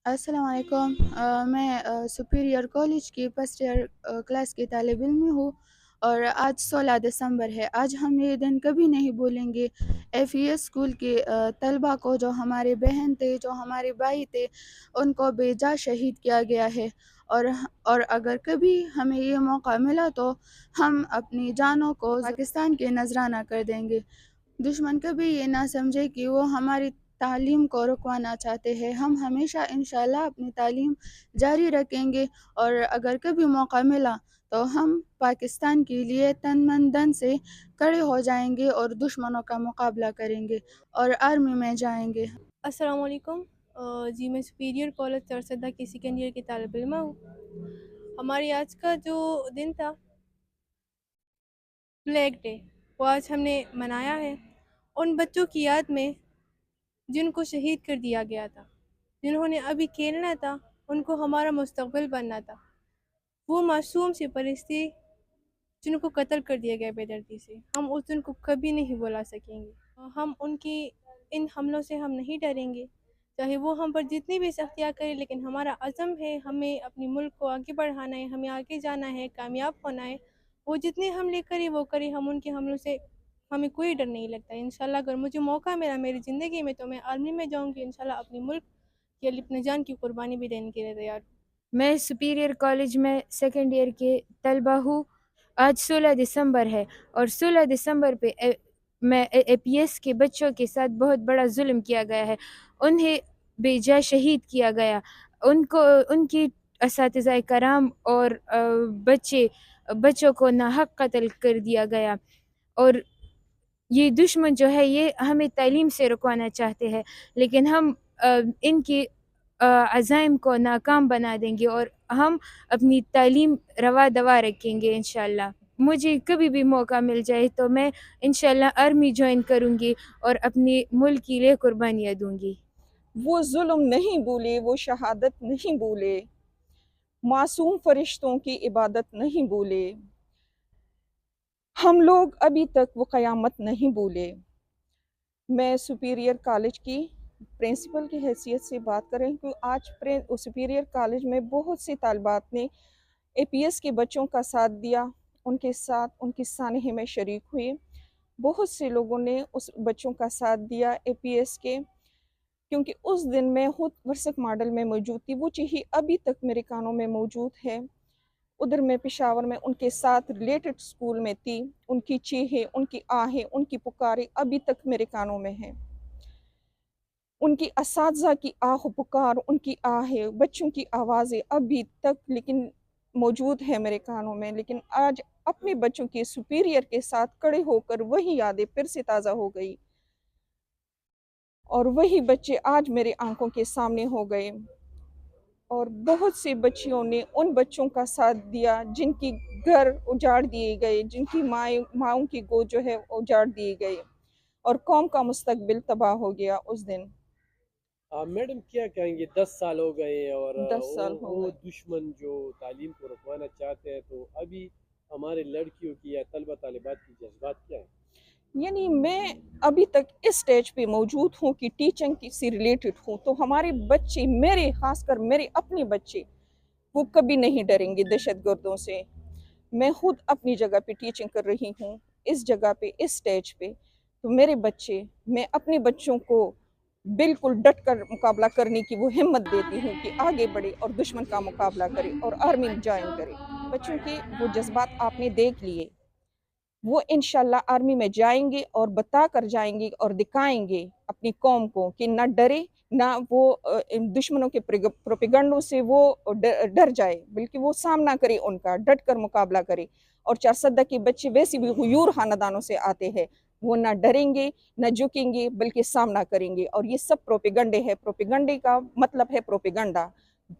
السلام علیکم۔ میں سپیریئر کالج کی فرسٹ ایئر کلاس کی طالب علم ہوں، اور آج 16 دسمبر ہے۔ آج ہم یہ دن کبھی نہیں بھولیں گے۔ ایف ای ایس اسکول کے طلبہ کو، جو ہمارے بہن تھے، جو ہمارے بھائی تھے، ان کو بے جا شہید کیا گیا ہے۔ اور اگر کبھی ہمیں یہ موقع ملا تو ہم اپنی جانوں کو پاکستان کے نذرانہ کر دیں گے۔ دشمن کبھی یہ نہ سمجھے کہ وہ ہماری تعلیم کو رکوانا چاہتے ہیں۔ ہم ہمیشہ انشاءاللہ اپنی تعلیم جاری رکھیں گے، اور اگر کبھی موقع ملا تو ہم پاکستان کے لیے تن من دن سے کھڑے ہو جائیں گے اور دشمنوں کا مقابلہ کریں گے اور آرمی میں جائیں گے۔ السلام علیکم۔ جی میں سپیریئر کالج چرسدہ کی سیکنڈ ایئر کی طالب علم ہوں۔ ہماری آج کا جو دن تھا فلیگ ڈے، وہ آج ہم نے منایا ہے ان بچوں کی یاد میں جن کو شہید کر دیا گیا تھا، جنہوں نے ابھی کھیلنا تھا، ان کو ہمارا مستقبل بننا تھا۔ وہ معصوم سی پرستی جن کو قتل کر دیا گیا بے دردی سے، ہم اس دن کو کبھی نہیں بھلا سکیں گے۔ ہم ان کی ان حملوں سے ہم نہیں ڈریں گے، چاہے وہ ہم پر جتنی بھی سختیاں کریں، لیکن ہمارا عزم ہے، ہمیں اپنی ملک کو آگے بڑھانا ہے، ہمیں آگے جانا ہے، کامیاب ہونا ہے۔ وہ جتنے حملے کریں وہ کریں، ہم ان کے حملوں سے ہمیں کوئی ڈر نہیں لگتا۔ انشاءاللہ اگر مجھے موقع ملا میری زندگی میں تو میں آرمی میں جاؤں گی، انشاءاللہ اپنی ملک کے لیے اپنے جان کی قربانی بھی دینے کے لیے تیار ہوں۔ میں سپیریئر کالج میں سیکنڈ ایئر کے طلبہ ہوں۔ آج 16 دسمبر ہے، اور 16 دسمبر پہ میں اے پی ایس کے بچوں کے ساتھ بہت بڑا ظلم کیا گیا ہے۔ انہیں بے جا شہید کیا گیا۔ ان کی اساتذہ کرام اور بچوں کو ناحق قتل کر دیا گیا۔ اور یہ دشمن جو ہے، یہ ہمیں تعلیم سے رکوانا چاہتے ہیں، لیکن ہم ان کی عزائم کو ناکام بنا دیں گے، اور ہم اپنی تعلیم روا دوا رکھیں گے انشاءاللہ۔ مجھے کبھی بھی موقع مل جائے تو میں انشاءاللہ آرمی جوائن کروں گی اور اپنی ملک کے لیے قربانیاں دوں گی۔ وہ ظلم نہیں بھولے، وہ شہادت نہیں بھولے، معصوم فرشتوں کی عبادت نہیں بھولے، ہم لوگ ابھی تک وہ قیامت نہیں بھولے۔ میں سپیریئر کالج کی پرنسپل کی حیثیت سے بات کر رہی ہوں۔ آج سپیریئر کالج میں بہت سی طالبات نے اے پی ایس کے بچوں کا ساتھ دیا، ان کے ساتھ ان کی سانحے میں شریک ہوئے۔ بہت سے لوگوں نے اس بچوں کا ساتھ دیا اے پی ایس کے، کیونکہ اس دن میں خود ورثت ماڈل میں موجود تھی۔ وہ چیز ابھی تک میرے کانوں میں موجود ہے۔ ادھر میں پشاور میں ان کے ساتھ ریلیٹڈ سکول میں تھی، ان کی چیخیں، ان کی آہیں، ان کی پکاریں ابھی تک میرے کانوں میں ہیں۔ ان کی اساتذہ کی آہ و پکار، ان کی آہیں، بچوں کی آوازیں ابھی تک لیکن موجود ہے میرے کانوں میں۔ لیکن آج اپنے بچوں کے سپیریئر کے ساتھ کھڑے ہو کر وہی یادیں پھر سے تازہ ہو گئی، اور وہی بچے آج میرے آنکھوں کے سامنے ہو گئے۔ اور بہت سے بچیوں نے ان بچوں کا ساتھ دیا جن کی گھر اجاڑ دیے گئے، جن کی ماؤں کی گود جو ہے اجاڑ دیے گئے، اور قوم کا مستقبل تباہ ہو گیا اس دن۔ میڈم کیا کہیں گے؟ 10 سال ہو گئے ہیں، اور 10 سال ہو وہ گئے۔ دشمن جو تعلیم کو رکوانا چاہتے ہیں، تو ابھی ہمارے لڑکیوں کی یا طلبہ طالبات کی جذبات کیا ہیں؟ یعنی میں ابھی تک اس سٹیج پہ موجود ہوں کہ ٹیچنگ سے ریلیٹڈ ہوں، تو ہمارے بچے، میرے خاص کر میرے اپنے بچے، وہ کبھی نہیں ڈریں گے دہشت گردوں سے۔ میں خود اپنی جگہ پہ ٹیچنگ کر رہی ہوں، اس جگہ پہ، اس سٹیج پہ، تو میرے بچے، میں اپنے بچوں کو بالکل ڈٹ کر مقابلہ کرنے کی وہ ہمت دیتی ہوں کہ آگے بڑھے اور دشمن کا مقابلہ کرے اور آرمی جوائن کرے۔ بچوں کے وہ جذبات آپ نے دیکھ لیے، وہ انشاءاللہ آرمی میں جائیں گے اور بتا کر جائیں گے اور دکھائیں گے اپنی قوم کو کہ نہ ڈرے، نہ وہ دشمنوں کے پروپیگنڈوں سے وہ ڈر جائے، بلکہ وہ سامنا کرے، ان کا ڈٹ کر مقابلہ کرے۔ اور چارسدہ کے بچے ویسے بھی غیور خاندانوں سے آتے ہیں، وہ نہ ڈریں گے، نہ جھکیں گے، بلکہ سامنا کریں گے۔ اور یہ سب پروپیگنڈے ہے، پروپیگنڈے کا مطلب ہے پروپیگنڈا،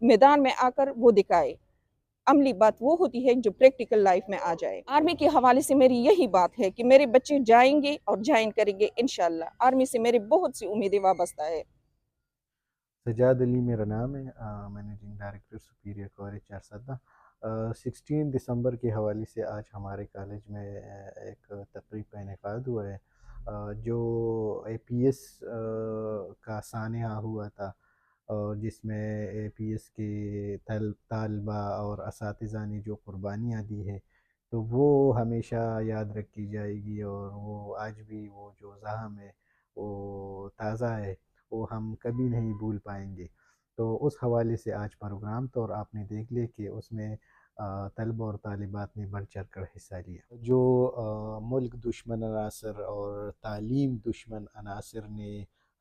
میدان میں آ کر وہ دکھائے۔ عملی بات وہ ہوتی ہے جو پریکٹیکل لائف میں آ جائے۔ آرمی کے حوالے سے میری یہی بات ہے کہ میرے بچے جائیں گے اور جوائن کریں گے انشاءاللہ۔ آرمی سے میرے بہت سی امیدیں وابستہ ہے۔ سجاد علی میرا نام ہے، managing director superior college Charsadda. 16 دسمبر کے حوالے سے آج ہمارے کالج میں ایک تقریب کا انعقاد ہوا ہے، جو اے پی ایس کا سانحہ ہوا تھا۔ اور جس میں اے پی ایس کے طالبہ اور اساتذہ نے جو قربانیاں دی ہے تو وہ ہمیشہ یاد رکھی جائے گی، اور وہ آج بھی وہ جو زخم ہے وہ تازہ ہے، وہ ہم کبھی نہیں بھول پائیں گے۔ تو اس حوالے سے آج پروگرام تو اور آپ نے دیکھ لیا کہ اس میں طلبہ اور طالبات نے بڑھ چڑھ کر حصہ لیا۔ جو ملک دشمن عناصر اور تعلیم دشمن عناصر نے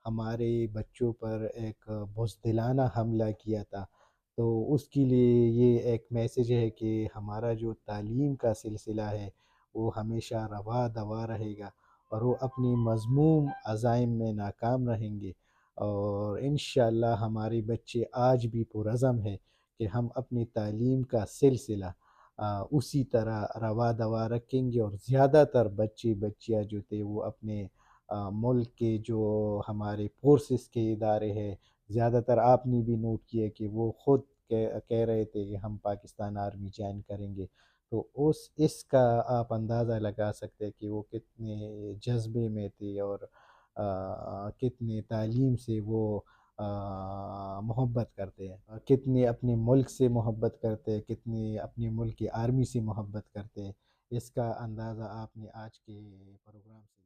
ہمارے بچوں پر ایک بزدلانہ حملہ کیا تھا، تو اس کے لیے یہ ایک میسیج ہے کہ ہمارا جو تعلیم کا سلسلہ ہے وہ ہمیشہ رواں دواں رہے گا، اور وہ اپنی مذموم عزائم میں ناکام رہیں گے، اور انشاءاللہ ہمارے بچے آج بھی پرعزم ہے کہ ہم اپنی تعلیم کا سلسلہ اسی طرح رواں دواں رکھیں گے، اور زیادہ تر بچے بچیاں جو تھے وہ اپنے ملک کے جو ہمارے فورسز کے ادارے ہیں، زیادہ تر آپ نے بھی نوٹ کیا کہ وہ خود کہہ رہے تھے کہ ہم پاکستان آرمی جوائن کریں گے، تو اس کا آپ اندازہ لگا سکتے ہیں کہ وہ کتنے جذبے میں تھے، اور کتنے تعلیم سے وہ محبت کرتے ہیں، کتنے اپنے ملک سے محبت کرتے ہیں، کتنے اپنے ملک کی آرمی سے محبت کرتے ہیں۔ اس کا اندازہ آپ نے آج کے پروگرام سے